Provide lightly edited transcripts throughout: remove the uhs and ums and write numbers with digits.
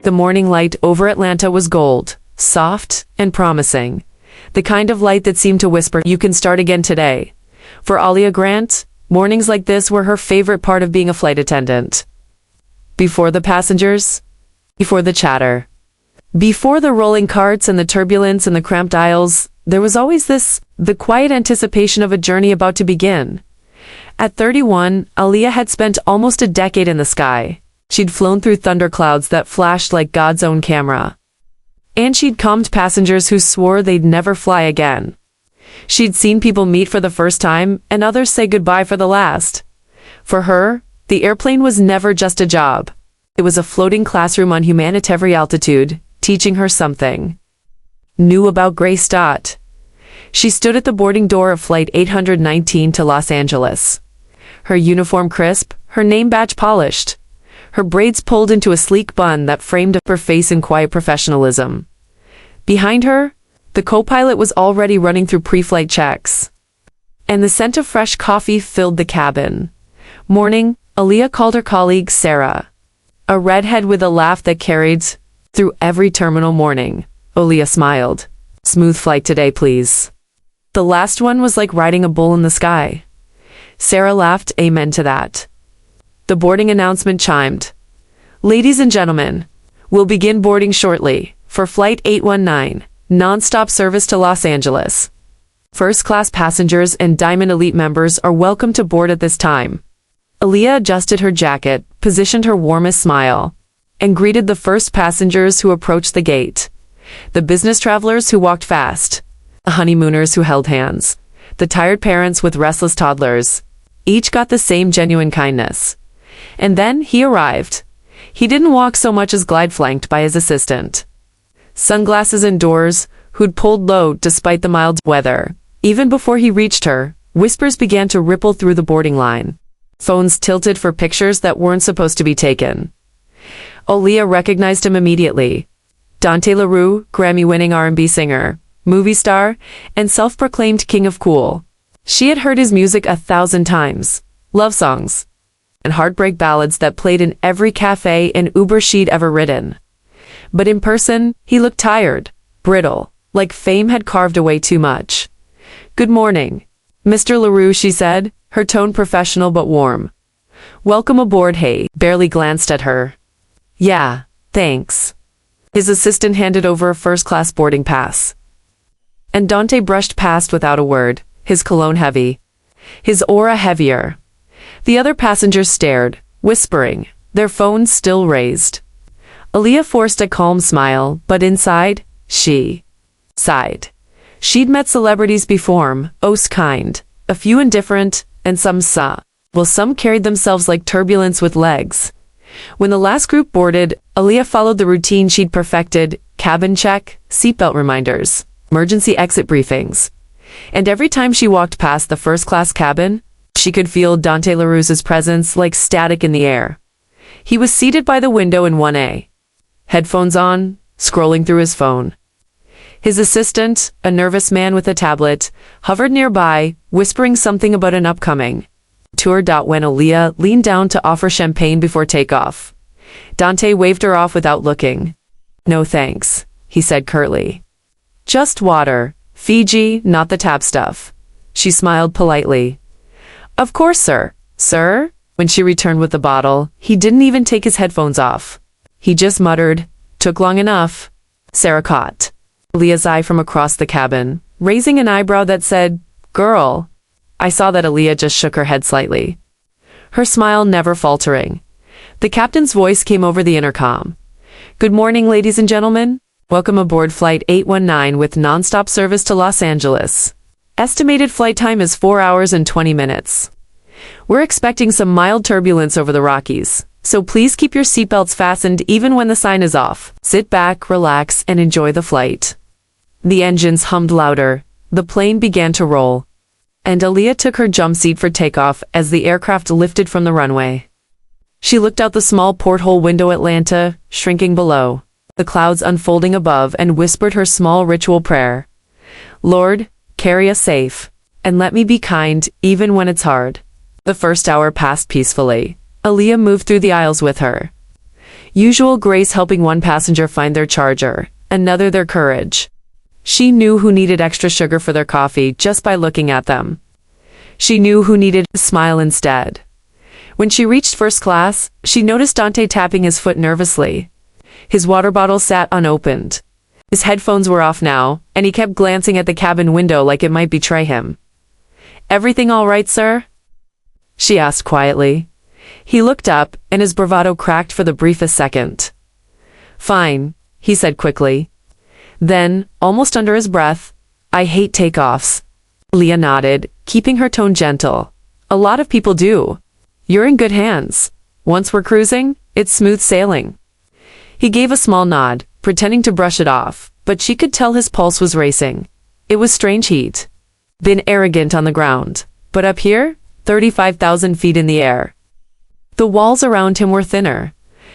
The morning light over Atlanta was gold, soft, and promising. The kind of light that seemed to whisper, "You can start again today." For Alia Grant, mornings like this were her favorite part of being a flight attendant. Before the passengers, before the chatter, before the rolling carts and the turbulence and the cramped aisles, there was always the quiet anticipation of a journey about to begin. At 31, Alia had spent almost a decade in the sky. She'd flown through thunderclouds that flashed like God's own camera. And she'd calmed passengers who swore they'd never fly again. She'd seen people meet for the first time and others say goodbye for the last. For her, the airplane was never just a job. It was a floating classroom on humanitarian altitude, teaching her something new about Gray Stott. She stood at the boarding door of Flight 819 to Los Angeles. Her uniform crisp, her name badge polished. Her braids pulled into a sleek bun that framed her face in quiet professionalism. Behind her, the co-pilot was already running through pre-flight checks. And the scent of fresh coffee filled the cabin. Morning, Alia called her colleague Sarah, a redhead with a laugh that carried through every terminal morning. Alia smiled. "Smooth flight today, please." The last one was like riding a bull in the sky. Sarah laughed amen to that. The boarding announcement chimed. "Ladies and gentlemen, we'll begin boarding shortly for Flight 819, non-stop service to Los Angeles. First-class passengers and Diamond Elite members are welcome to board at this time." Alia adjusted her jacket, positioned her warmest smile, and greeted the first passengers who approached the gate. The business travelers who walked fast, the honeymooners who held hands, the tired parents with restless toddlers, each got the same genuine kindness. And then he arrived. He didn't walk so much as glide flanked by his assistant. Sunglasses indoors, who'd pulled low despite the mild weather. Even before he reached her, whispers began to ripple through the boarding line. Phones tilted for pictures that weren't supposed to be taken. Alia recognized him immediately. Dante LaRue, Grammy-winning R&B singer, movie star, and self-proclaimed king of cool. She had heard his music 1,000 times. Love songs and heartbreak ballads that played in every cafe and Uber she'd ever ridden. But in person, he looked tired, brittle, like fame had carved away too much. "Good morning, Mr. LaRue," she said, her tone professional but warm. "Welcome aboard." He barely glanced at her. "Yeah, thanks." His assistant handed over a first-class boarding pass. And Dante brushed past without a word, his cologne heavy, his aura heavier. The other passengers stared, whispering, their phones still raised. Alia forced a calm smile, but inside, she sighed. She'd met celebrities before, most kind, a few indifferent, and some saw. Well, some carried themselves like turbulence with legs. When the last group boarded, Alia followed the routine she'd perfected: cabin check, seatbelt reminders, emergency exit briefings. And every time she walked past the first-class cabin, she could feel Dante LaRue's presence like static in the air. He was seated by the window in 1A, headphones on, scrolling through his phone. His assistant, a nervous man with a tablet, hovered nearby, whispering something about an upcoming tour. When Alia leaned down to offer champagne before takeoff, Dante waved her off without looking. "No thanks," he said curtly. "Just water, Fiji, not the tap stuff." She smiled politely. "Of course, sir." "Sir?" When she returned with the bottle, he didn't even take his headphones off. He just muttered, "Took long enough." Sarah caught Alia's eye from across the cabin, raising an eyebrow that said, "Girl." I saw that Alia just shook her head slightly, her smile never faltering. The captain's voice came over the intercom. "Good morning, ladies and gentlemen. Welcome aboard Flight 819 with non-stop service to Los Angeles. Estimated flight time is 4 hours and 20 minutes. We're expecting some mild turbulence over the Rockies, so please keep your seatbelts fastened even when the sign is off. Sit back, relax, and enjoy the flight." The engines hummed louder. The plane began to roll. And Alia took her jump seat for takeoff as the aircraft lifted from the runway. She looked out the small porthole window at Atlanta, shrinking below, the clouds unfolding above, and whispered her small ritual prayer. "Lord, carry us safe, and let me be kind, even when it's hard." The first hour passed peacefully. Alia moved through the aisles with her. Usual grace helping one passenger find their charger, another their courage. She knew who needed extra sugar for their coffee just by looking at them. She knew who needed a smile instead. When she reached first class, she noticed Dante tapping his foot nervously. His water bottle sat unopened. His headphones were off now, and he kept glancing at the cabin window like it might betray him. "Everything all right, sir?" she asked quietly. He looked up, and his bravado cracked for the briefest second. "Fine," he said quickly. Then, almost under his breath, "I hate takeoffs." Leah nodded, keeping her tone gentle. "A lot of people do. You're in good hands. Once we're cruising, it's smooth sailing." He gave a small nod, pretending to brush it off, but she could tell his pulse was racing. It was strange heat. Been arrogant on the ground, but up here, 35,000 feet in the air. The walls around him were thinner.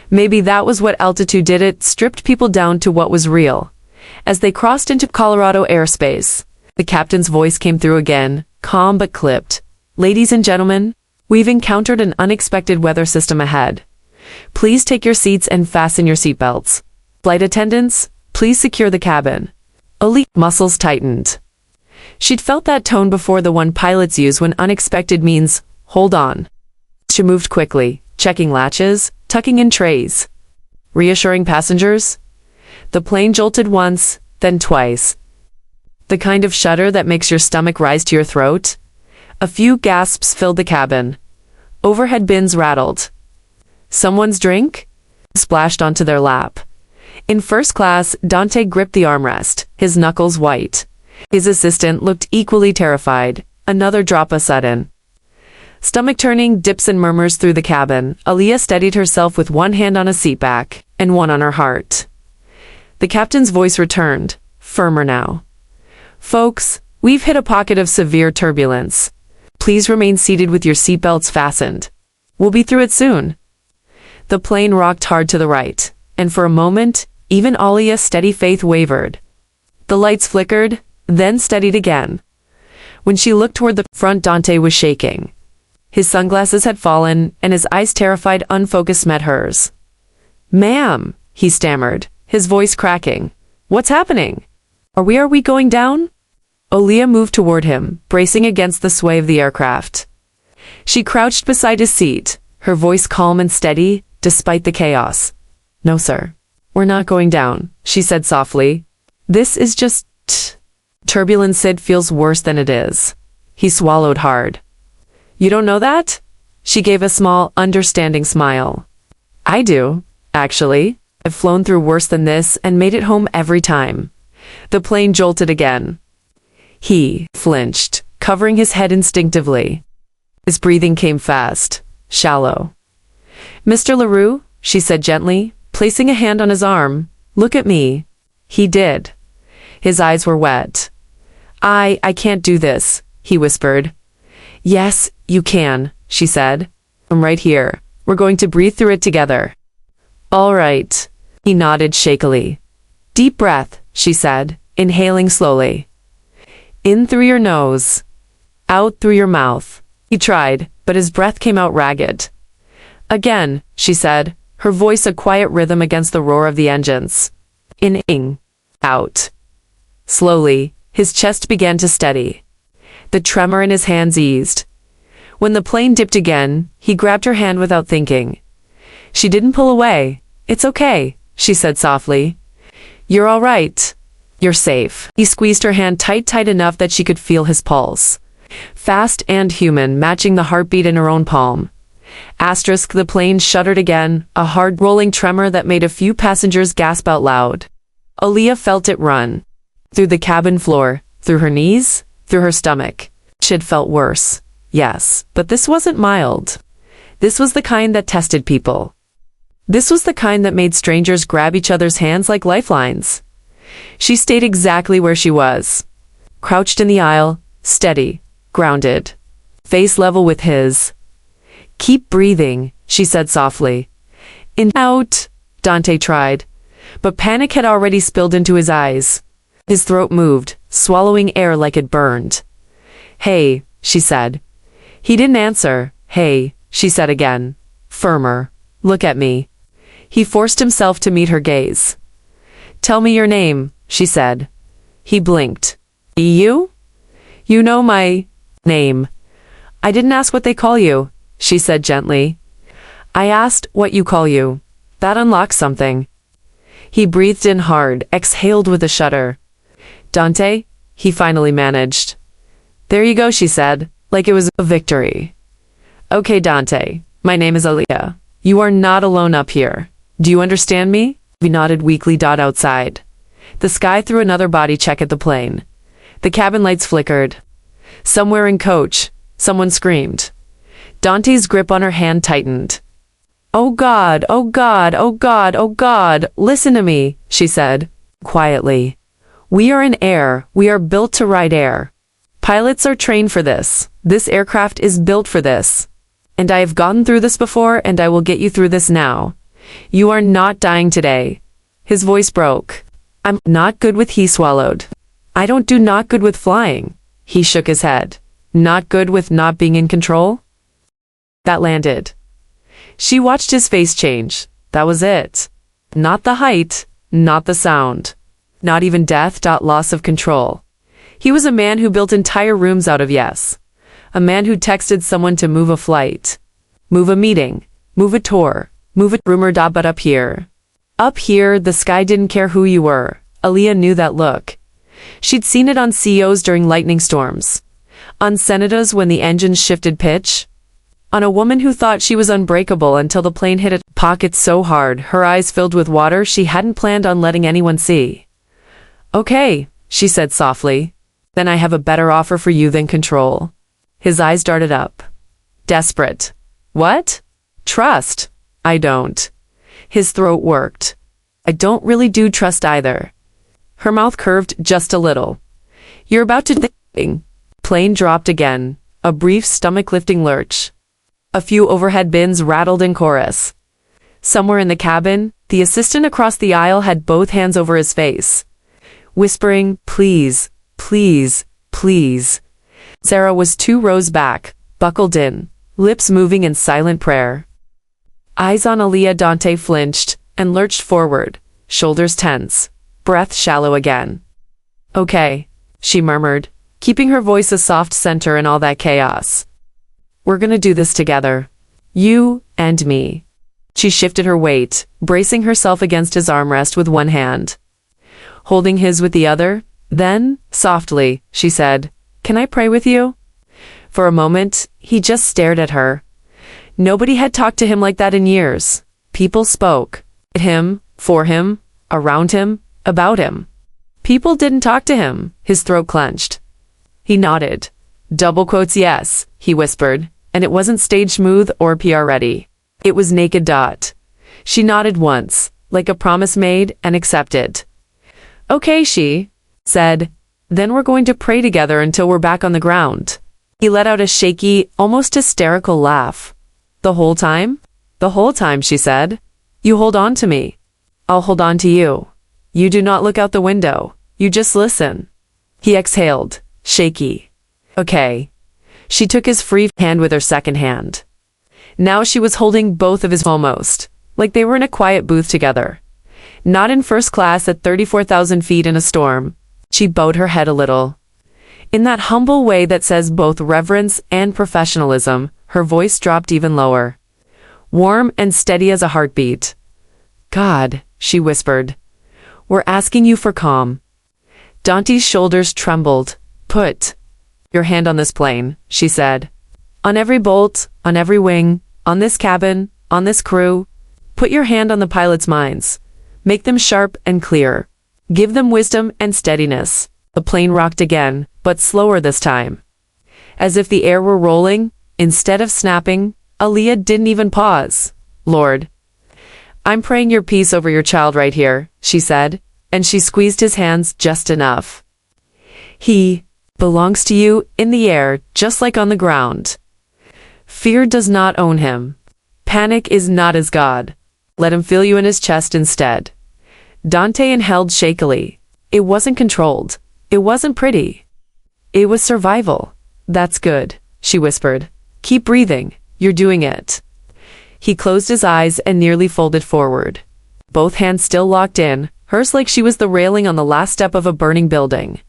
Maybe that was what altitude did. It stripped people down to what was real. As they crossed into Colorado airspace, the captain's voice came through again, calm but clipped. "Ladies and gentlemen, we've encountered an unexpected weather system ahead. Please take your seats and fasten your seatbelts. Flight attendants, please secure the cabin." Elite muscles tightened. She'd felt that tone before, the one pilots use when unexpected means, "Hold on." She moved quickly, checking latches, tucking in trays. Reassuring passengers. The plane jolted once, then twice. The kind of shudder that makes your stomach rise to your throat. A few gasps filled the cabin. Overhead bins rattled. Someone's drink splashed onto their lap. In first class, Dante gripped the armrest, his knuckles white. His assistant looked equally terrified. Another drop a sudden. Stomach-turning dips and murmurs through the cabin. Aaliyah steadied herself with one hand on a seatback and one on her heart. The captain's voice returned, firmer now. "Folks, we've hit a pocket of severe turbulence. Please remain seated with your seatbelts fastened. We'll be through it soon." The plane rocked hard to the right, and for a moment, even Aaliyah's steady faith wavered. The lights flickered, then steadied again. When she looked toward the front, Dante was shaking. His sunglasses had fallen, and his eyes, terrified, unfocused, met hers. "Ma'am," he stammered, his voice cracking. "What's happening? Are we going down?" Aaliyah moved toward him, bracing against the sway of the aircraft. She crouched beside his seat, her voice calm and steady, despite the chaos. "No, sir. We're not going down," she said softly. "This is just turbulence. It feels worse than it is." He swallowed hard. "You don't know that?" She gave a small, understanding smile. "I do, actually. I've flown through worse than this and made it home every time." The plane jolted again. He flinched, covering his head instinctively. His breathing came fast, shallow. "Mr. LaRue," she said gently, placing a hand on his arm, "look at me." He did. His eyes were wet. I can't do this," he whispered. "Yes, you can," she said. "I'm right here. We're going to breathe through it together." "All right." He nodded shakily. "Deep breath," she said, inhaling slowly. "In through your nose. Out through your mouth." He tried, but his breath came out ragged. "Again," she said, her voice a quiet rhythm against the roar of the engines. In, out. Slowly, his chest began to steady. The tremor in his hands eased. When the plane dipped again, he grabbed her hand without thinking. She didn't pull away. "It's okay," she said softly. "You're all right. You're safe." He squeezed her hand tight enough that she could feel his pulse. Fast and human, matching the heartbeat in her own palm. Asterisk, the plane shuddered again, a hard rolling tremor that made a few passengers gasp out loud. Aaliyah felt it run. Through the cabin floor, through her knees, through her stomach. She'd felt worse. Yes, but this wasn't mild. This was the kind that tested people. This was the kind that made strangers grab each other's hands like lifelines. She stayed exactly where she was. Crouched in the aisle, steady, grounded. Face level with his. "Keep breathing," she said softly. "In, out," Dante tried. But panic had already spilled into his eyes. His throat moved, swallowing air like it burned. "Hey," she said. He didn't answer. "Hey," she said again. Firmer. "Look at me." He forced himself to meet her gaze. "Tell me your name," she said. He blinked. "You? You know my name." "I didn't ask what they call you," she said gently. "I asked what you call you. That unlocks something." He breathed in hard, exhaled with a shudder. "Dante?" he finally managed. "There you go," she said, like it was a victory. "Okay, Dante, my name is Aaliyah. You are not alone up here. Do you understand me?" He nodded weakly. Outside. The sky threw another body check at the plane. The cabin lights flickered. Somewhere in coach, someone screamed. Dante's grip on her hand tightened. "Oh God, oh God, oh God, oh God, listen to me," she said, quietly. "We are in air. We are built to ride air. Pilots are trained for this. This aircraft is built for this. And I have gotten through this before, and I will get you through this now. You are not dying today." His voice broke. "I'm not good with," he swallowed. "I don't do not good with flying." He shook his head. "Not good with not being in control?" That landed. She watched his face change. That was it. Not the height, not the sound, not even death. Loss of control. He was a man who built entire rooms out of yes. A man who texted someone to move a flight, move a meeting, move a tour, move a rumor. But up here, the sky didn't care who you were. Aaliyah knew that look. She'd seen it on CEOs during lightning storms, on senators when the engines shifted pitch, on a woman who thought she was unbreakable until the plane hit a pocket so hard her eyes filled with water she hadn't planned on letting anyone see. "Okay," she said softly, "then I have a better offer for you than control." His eyes darted up. Desperate. "What?" "Trust." "I don't." His throat worked. "I don't really do trust either." Her mouth curved just a little. "You're about to think." Plane dropped again, a brief stomach-lifting lurch. A few overhead bins rattled in chorus. Somewhere in the cabin, the assistant across the aisle had both hands over his face, whispering, "Please, please, please." Sarah was 2 rows back, buckled in, lips moving in silent prayer. Eyes on Aaliyah. Dante flinched and lurched forward, shoulders tense, breath shallow again. "Okay," she murmured, keeping her voice a soft center in all that chaos. "We're gonna do this together. You and me." She shifted her weight, bracing herself against his armrest with one hand, holding his with the other. Then, softly, she said, "Can I pray with you?" For a moment, he just stared at her. Nobody had talked to him like that in years. People spoke. At him, for him, around him, about him. People didn't talk to him. His throat clenched. He nodded. "Double quotes yes," he whispered, and it wasn't stage smooth or PR ready. It was naked. She nodded once, like a promise made and accepted. "Okay," she said, "then we're going to pray together until we're back on the ground." He let out a shaky, almost hysterical laugh. "The whole time?" "The whole time," she said. "You hold on to me. I'll hold on to you. You do not look out the window. You just listen." He exhaled, shaky. "Okay." She took his free hand with her second hand. Now she was holding both of his almost, like they were in a quiet booth together. Not in first class at 34,000 feet in a storm. She bowed her head a little. In that humble way that says both reverence and professionalism, her voice dropped even lower. Warm and steady as a heartbeat. "God," she whispered, "we're asking you for calm." Dante's shoulders trembled. "Put your hand on this plane," she said. "On every bolt, on every wing, on this cabin, on this crew. Put your hand on the pilots' minds. Make them sharp and clear. Give them wisdom and steadiness." The plane rocked again, but slower this time. As if the air were rolling, instead of snapping, Aaliyah didn't even pause. "Lord, I'm praying your peace over your child right here," she said, and she squeezed his hands just enough. "He belongs to you in the air, just like on the ground. Fear does not own him. Panic is not his God. Let him feel you in his chest instead." Dante inhaled shakily. It wasn't controlled. It wasn't pretty. It was survival. "That's good," she whispered. "Keep breathing. You're doing it." He closed his eyes and nearly folded forward. Both hands still locked in, hers like she was the railing on the last step of a burning building.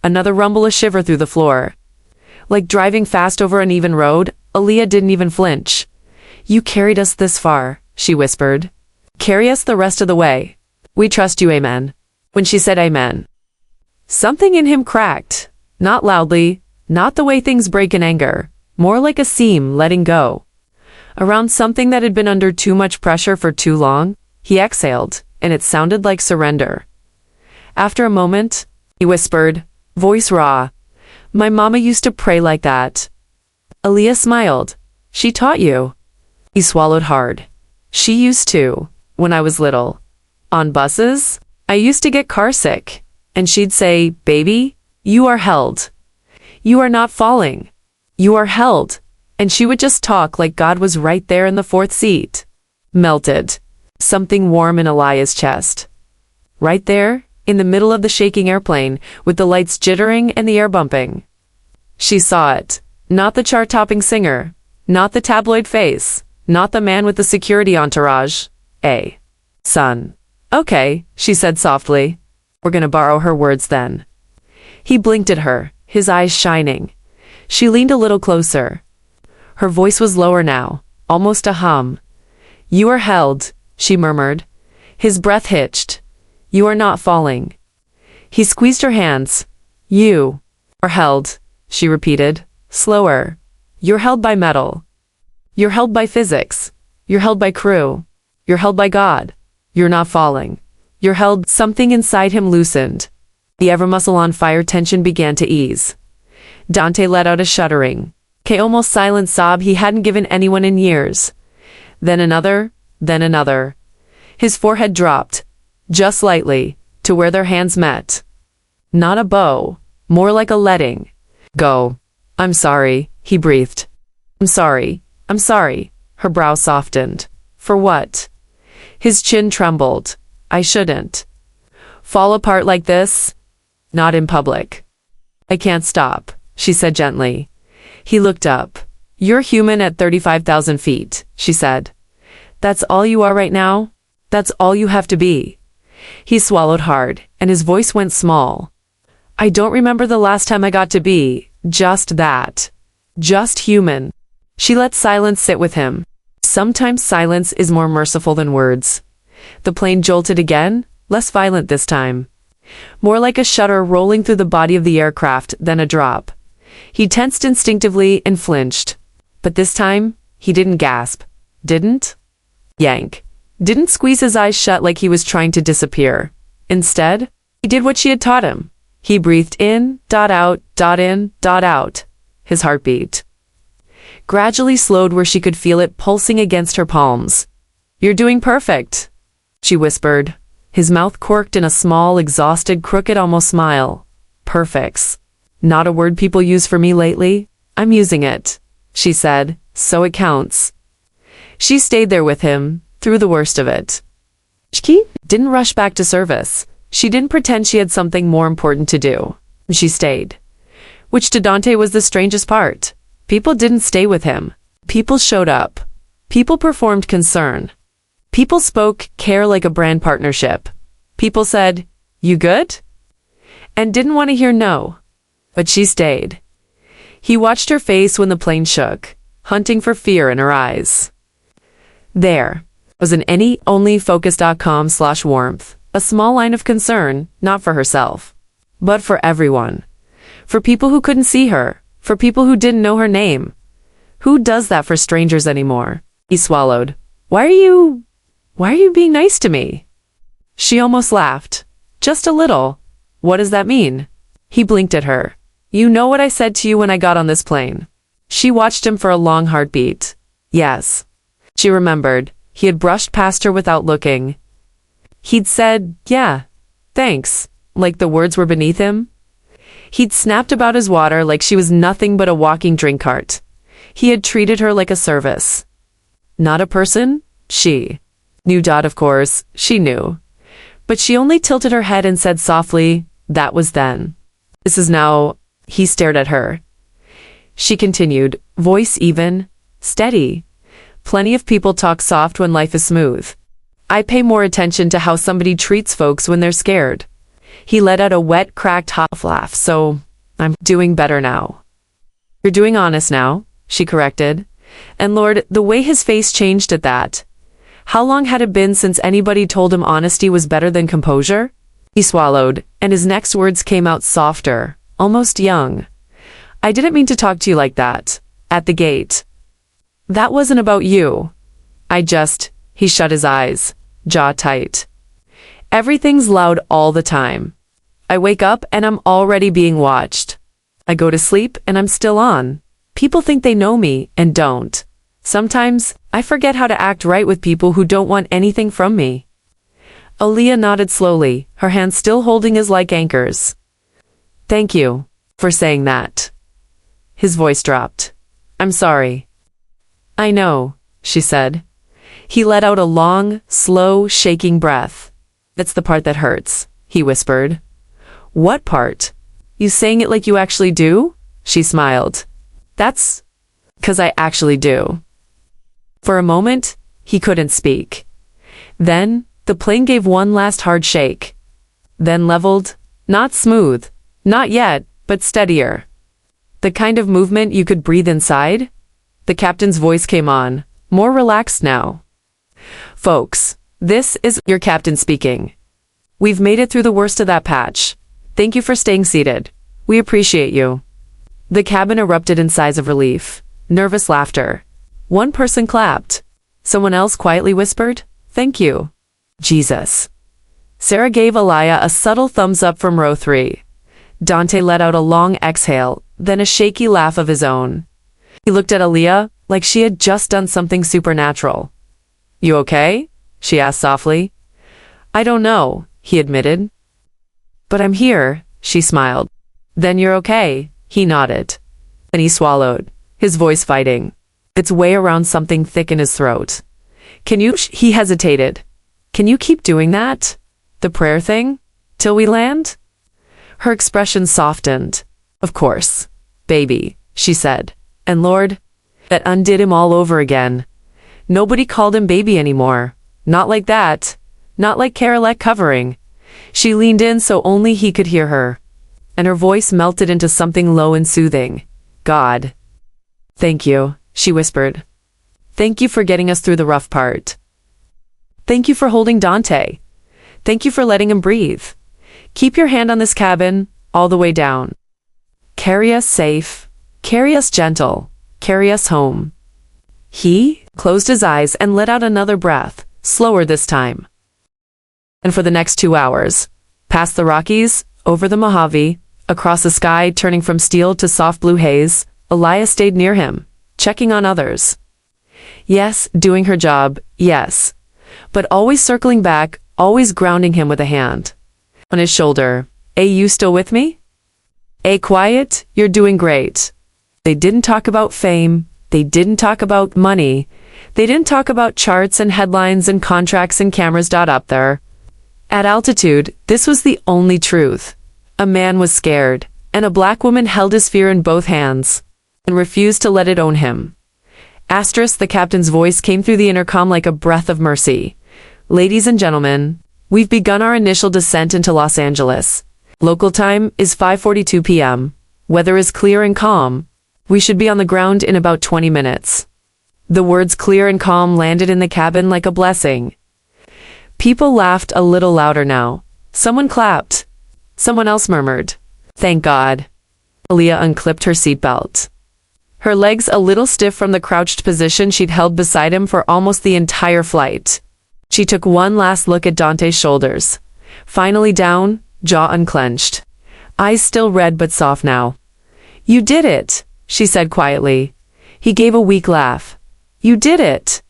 Another rumble, a shiver through the floor. Like driving fast over an uneven road, Aaliyah didn't even flinch. "You carried us this far," she whispered. "Carry us the rest of the way. We trust you, amen." When she said amen, something in him cracked. Not loudly, not the way things break in anger, more like a seam letting go. Around something that had been under too much pressure for too long, he exhaled, and it sounded like surrender. After a moment, he whispered, voice raw, "My mama used to pray like that." Aaliyah smiled. "She taught you?" He swallowed hard. "She used to, when I was little. On buses, I used to get carsick, and she'd say, 'Baby, you are held. You are not falling. You are held.' And she would just talk like God was right there in the fourth seat." Melted. Something warm in Aaliyah's chest. Right there, in the middle of the shaking airplane, with the lights jittering and the air bumping. She saw it. Not the chart-topping singer. Not the tabloid face. Not the man with the security entourage. A son. "Okay," she said softly. "We're gonna borrow her words then." He blinked at her, his eyes shining. She leaned a little closer. Her voice was lower now, almost a hum. "You are held," she murmured. His breath hitched. "You are not falling." He squeezed her hands. "You are held," she repeated, slower. "You're held by metal. You're held by physics. You're held by crew. You're held by God. You're not falling. You're held." Something inside him loosened. The ever muscle on fire tension began to ease. Dante let out a shuddering, almost silent sob he hadn't given anyone in years. Then another, then another. His forehead dropped, just lightly, to where their hands met. Not a bow, more like a letting go. "I'm sorry," he breathed. "I'm sorry, I'm sorry." Her brow softened. "For what?" His chin trembled. "I shouldn't fall apart like this. Not in public." "I can't stop," she said gently. He looked up. "You're human at 35,000 feet, she said. "That's all you are right now? That's all you have to be?" He swallowed hard, and his voice went small. "I don't remember the last time I got to be just that. Just human." She let silence sit with him. Sometimes silence is more merciful than words. The plane jolted again, less violent this time. More like a shudder rolling through the body of the aircraft than a drop. He tensed instinctively and flinched. But this time, he didn't gasp. Didn't yank. Didn't squeeze his eyes shut like he was trying to disappear. Instead, he did what she had taught him. He breathed in, out, in, out. His heartbeat gradually slowed where she could feel it pulsing against her palms. "You're doing perfect," she whispered. His mouth quirked in a small, exhausted, crooked almost smile. "Perfects. Not a word people use for me lately. I'm using it," she said, "so it counts." She stayed there with him, through the worst of it. She didn't rush back to service. She didn't pretend she had something more important to do. She stayed. Which to Dante was the strangest part. People didn't stay with him. People showed up. People performed concern. People spoke care like a brand partnership. People said, "You good?" And didn't want to hear no. But she stayed. He watched her face when the plane shook, hunting for fear in her eyes. There was an onlyfocus.com/warmth, a small line of concern, not for herself, but for everyone. For people who couldn't see her, for people who didn't know her name. Who does that for strangers anymore? He swallowed. Why are you being nice to me?" She almost laughed. "Just a little. What does that mean?" He blinked at her. "You know what I said to you when I got on this plane." She watched him for a long heartbeat. Yes. She remembered. He had brushed past her without looking. He'd said, "Yeah, thanks," like the words were beneath him. He'd snapped about his water like she was nothing but a walking drink cart. He had treated her like a service. Not a person? She knew. Of course, she knew. But she only tilted her head and said softly, "That was then. This is now." He stared at her. She continued, voice even, steady, Plenty of people talk soft when life is smooth. I pay more attention to how somebody treats folks when they're scared. He let out a wet, cracked half laugh, so I'm doing better now. You're doing honest now, she corrected. And Lord, the way his face changed at that. How long had it been since anybody told him honesty was better than composure? He swallowed, and his next words came out softer, almost young. I didn't mean to talk to you like that. At the gate. That wasn't about you. He shut his eyes, jaw tight. Everything's loud all the time. I wake up and I'm already being watched. I go to sleep and I'm still on. People think they know me and don't. Sometimes, I forget how to act right with people who don't want anything from me. Aaliyah nodded slowly, her hands still holding his like anchors. Thank you for saying that. His voice dropped. I'm sorry. I know, she said. He let out a long, slow, shaking breath. That's the part that hurts, he whispered. What part? You saying it like you actually do? She smiled. That's 'cause I actually do. For a moment, he couldn't speak. Then, the plane gave one last hard shake. Then leveled, not smooth, not yet, but steadier. The kind of movement you could breathe inside? The captain's voice came on, more relaxed now. Folks, this is your captain speaking. We've made it through the worst of that patch. Thank you for staying seated. We appreciate you. The cabin erupted in sighs of relief, nervous laughter. One person clapped. Someone else quietly whispered, "Thank you." Jesus. Sarah gave Aliyah a subtle thumbs up from row 3. Dante let out a long exhale, then a shaky laugh of his own. He looked at Aliyah like she had just done something supernatural. You okay? She asked softly. I don't know, he admitted. But I'm here, she smiled. Then you're okay, he nodded. And he swallowed, his voice fighting its way around something thick in his throat. Can you? He hesitated. Can you keep doing that? The prayer thing? Till we land? Her expression softened. Of course. Baby, she said. And Lord, that undid him all over again. Nobody called him baby anymore. Not like that. Not like Carolette covering. She leaned in so only he could hear her. And her voice melted into something low and soothing. God. Thank you, she whispered. Thank you for getting us through the rough part. Thank you for holding Dante. Thank you for letting him breathe. Keep your hand on this cabin, all the way down. Carry us safe. Carry us gentle. Carry us home. He closed his eyes and let out another breath, slower this time. And for the next 2 hours, past the Rockies, over the Mojave, across the sky turning from steel to soft blue haze, Aliyah stayed near him, checking on others. Yes, doing her job, yes. But always circling back, always grounding him with a hand on his shoulder. You still with me? Quiet, you're doing great. They didn't talk about fame. They didn't talk about money. They didn't talk about charts and headlines and contracts and cameras up there. At altitude, this was the only truth. A man was scared, and a black woman held his fear in both hands and refused to let it own him. The captain's voice came through the intercom like a breath of mercy. Ladies and gentlemen, we've begun our initial descent into Los Angeles. Local time is 5:42 p.m. Weather is clear and calm. We should be on the ground in about 20 minutes. The words clear and calm landed in the cabin like a blessing. People laughed a little louder now. Someone clapped. Someone else murmured, "Thank God." Aliyah unclipped her seatbelt. Her legs a little stiff from the crouched position she'd held beside him for almost the entire flight. She took one last look at Dante's shoulders. Finally down, jaw unclenched. Eyes still red but soft now. You did it, she said quietly. He gave a weak laugh. You did it.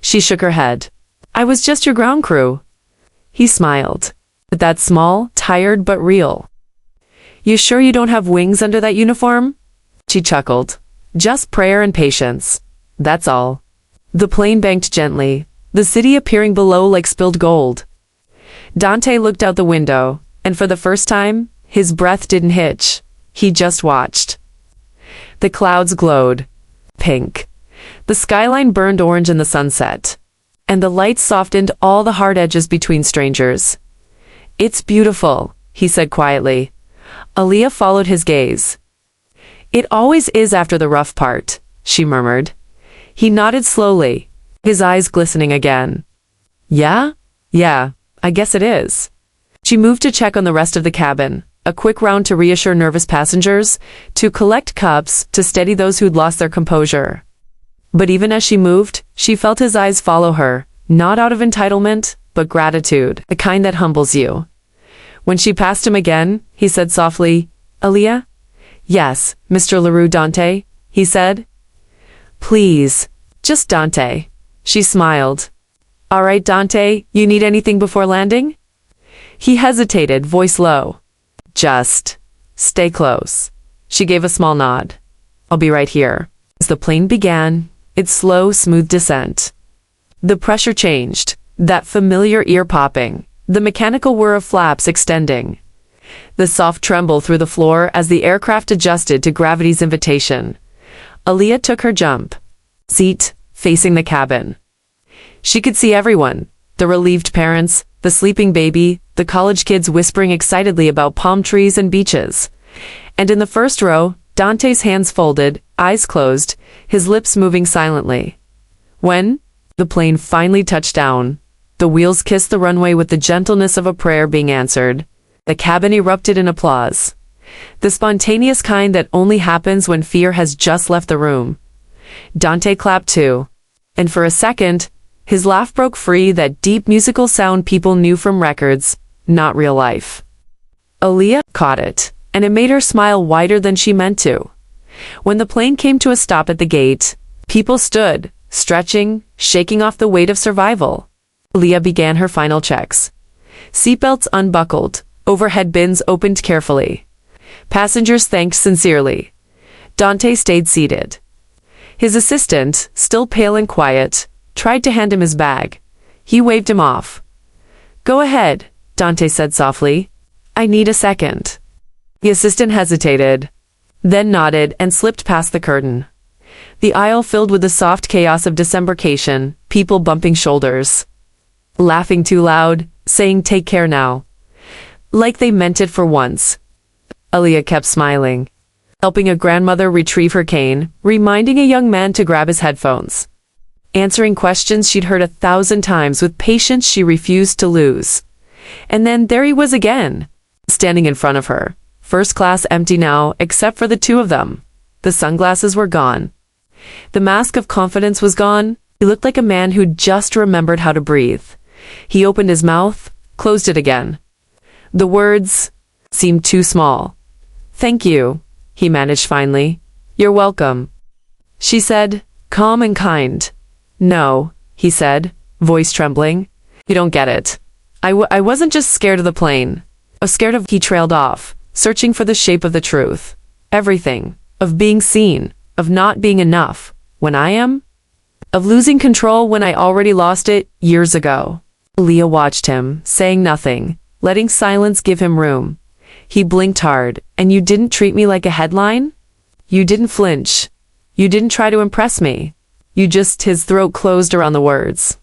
She shook her head. I was just your ground crew. He smiled. But that's small, tired but real. You sure you don't have wings under that uniform? She chuckled. Just prayer and patience. That's all. The plane banked gently, the city appearing below like spilled gold. Dante looked out the window, and for the first time, his breath didn't hitch. He just watched. The clouds glowed. Pink. The skyline burned orange in the sunset, and the lights softened all the hard edges between strangers. "It's beautiful," he said quietly. Aaliyah followed his gaze. "It always is after the rough part," she murmured. He nodded slowly, his eyes glistening again. "Yeah? Yeah, I guess it is." She moved to check on the rest of the cabin, a quick round to reassure nervous passengers, to collect cups, to steady those who'd lost their composure. But even as she moved, she felt his eyes follow her, not out of entitlement, but gratitude, the kind that humbles you. When she passed him again, he said softly, "Aaliyah?" "Yes, Mr. LaRue Dante," he said. "Please, just Dante." She smiled. "All right, Dante, you need anything before landing?" He hesitated, voice low. "Just stay close." She gave a small nod. "I'll be right here." As the plane began its slow, smooth descent, the pressure changed, that familiar ear-popping, the mechanical whir of flaps extending, the soft tremble through the floor as the aircraft adjusted to gravity's invitation. Aaliyah took her jump seat, facing the cabin. She could see everyone, the relieved parents, the sleeping baby, the college kids whispering excitedly about palm trees and beaches. And in the first row, Dante's hands folded, eyes closed, his lips moving silently. When the plane finally touched down, the wheels kissed the runway with the gentleness of a prayer being answered. The cabin erupted in applause, the spontaneous kind that only happens when fear has just left the room. Dante clapped too, and for a second, his laugh broke free, that deep musical sound people knew from records, not real life. Aaliyah caught it, and it made her smile wider than she meant to. When the plane came to a stop at the gate, people stood, stretching, shaking off the weight of survival. Aaliyah began her final checks. Seatbelts unbuckled, overhead bins opened carefully. Passengers thanked sincerely. Dante stayed seated. His assistant, still pale and quiet, tried to hand him his bag. He waved him off. "Go ahead," Dante said softly. "I need a second." The assistant hesitated, then nodded and slipped past the curtain. The aisle filled with the soft chaos of Decembercation, people bumping shoulders, laughing too loud, saying "take care now," like they meant it for once. Aaliyah kept smiling, helping a grandmother retrieve her cane, reminding a young man to grab his headphones, answering questions she'd heard 1,000 times with patience she refused to lose. And then there he was again, standing in front of her, first class empty now, except for the two of them. The sunglasses were gone. The mask of confidence was gone. He looked like a man who'd just remembered how to breathe. He opened his mouth, closed it again. The words seemed too small. "Thank you," he managed finally. "You're welcome," she said, calm and kind. "No," he said, voice trembling. "You don't get it. I wasn't just scared of the plane. I was scared of—" He trailed off, searching for the shape of the truth. Everything. Of being seen. Of not being enough. When I am? Of losing control when I already lost it years ago. Aaliyah watched him, saying nothing, letting silence give him room. He blinked hard. "And you didn't treat me like a headline? You didn't flinch. You didn't try to impress me. You just—" His throat closed around the words.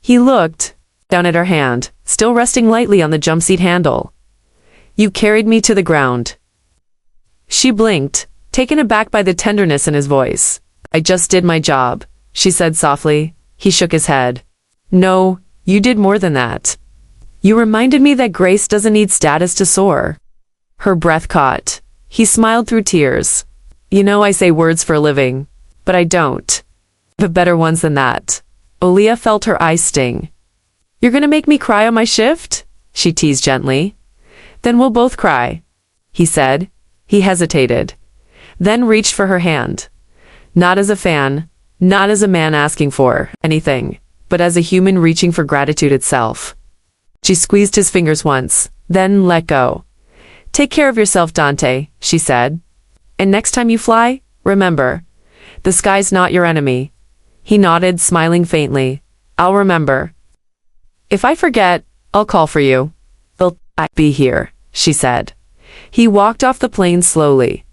He looked down at her hand, still resting lightly on the jump seat handle. "You carried me to the ground." She blinked, taken aback by the tenderness in his voice. "I just did my job," she said softly. He shook his head. "No, you did more than that. You reminded me that grace doesn't need status to soar." Her breath caught. He smiled through tears. "You know I say words for a living, but I don't. But better ones than that." Aaliyah felt her eyes sting. "You're gonna make me cry on my shift?" she teased gently. "Then we'll both cry," he said. He hesitated, then reached for her hand. Not as a fan, not as a man asking for anything, but as a human reaching for gratitude itself. She squeezed his fingers once, then let go. "Take care of yourself, Dante," she said. "And next time you fly, remember, the sky's not your enemy." He nodded, smiling faintly. "I'll remember. If I forget, I'll call for you." "I'll be here," she said. He walked off the plane slowly,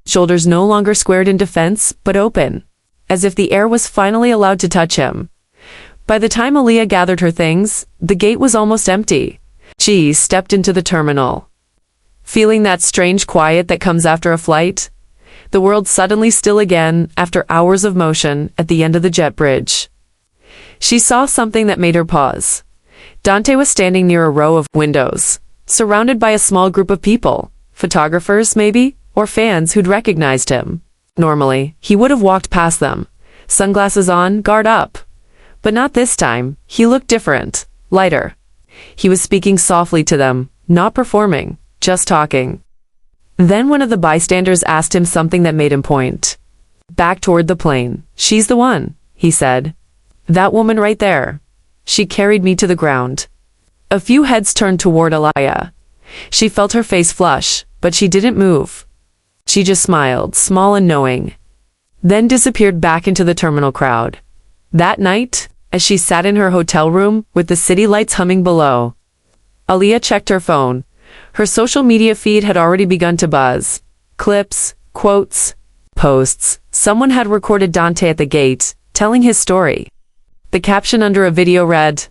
shoulders no longer squared in defense, but open. as if the air was finally allowed to touch him. By the time Aaliyah gathered her things, the gate was almost empty. She stepped into the terminal. Feeling that strange quiet that comes after a flight, the world suddenly still again after hours of motion at the end of the jet bridge. She saw something that made her pause. Dante was standing near a row of windows, surrounded by a small group of people, photographers maybe, or fans who'd recognized him. Normally, he would have walked past them, sunglasses on, guard up. But not this time. He looked different, lighter. He was speaking softly to them, not performing, just talking. Then one of the bystanders asked him something that made him point back toward the plane. "She's the one," he said. "That woman right there. She carried me to the ground." A few heads turned toward Aaliyah. She felt her face flush, but she didn't move. She just smiled, small and knowing, then disappeared back into the terminal crowd. That night, as she sat in her hotel room with the city lights humming below, Aaliyah checked her phone. Her social media feed had already begun to buzz. Clips, quotes, posts. Someone had recorded Dante at the gate, telling his story. The caption under a video read,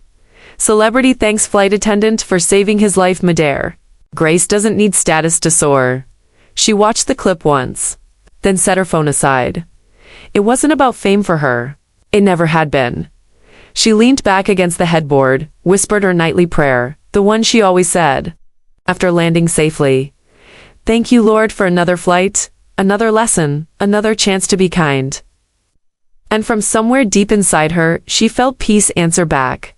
"Celebrity thanks flight attendant for saving his life midair. Grace doesn't need status to soar." She watched the clip once, then set her phone aside. It wasn't about fame for her. It never had been. She leaned back against the headboard, whispered her nightly prayer, the one she always said. After landing safely, "Thank you, Lord, for another flight, another lesson, another chance to be kind." And from somewhere deep inside her, she felt peace answer back.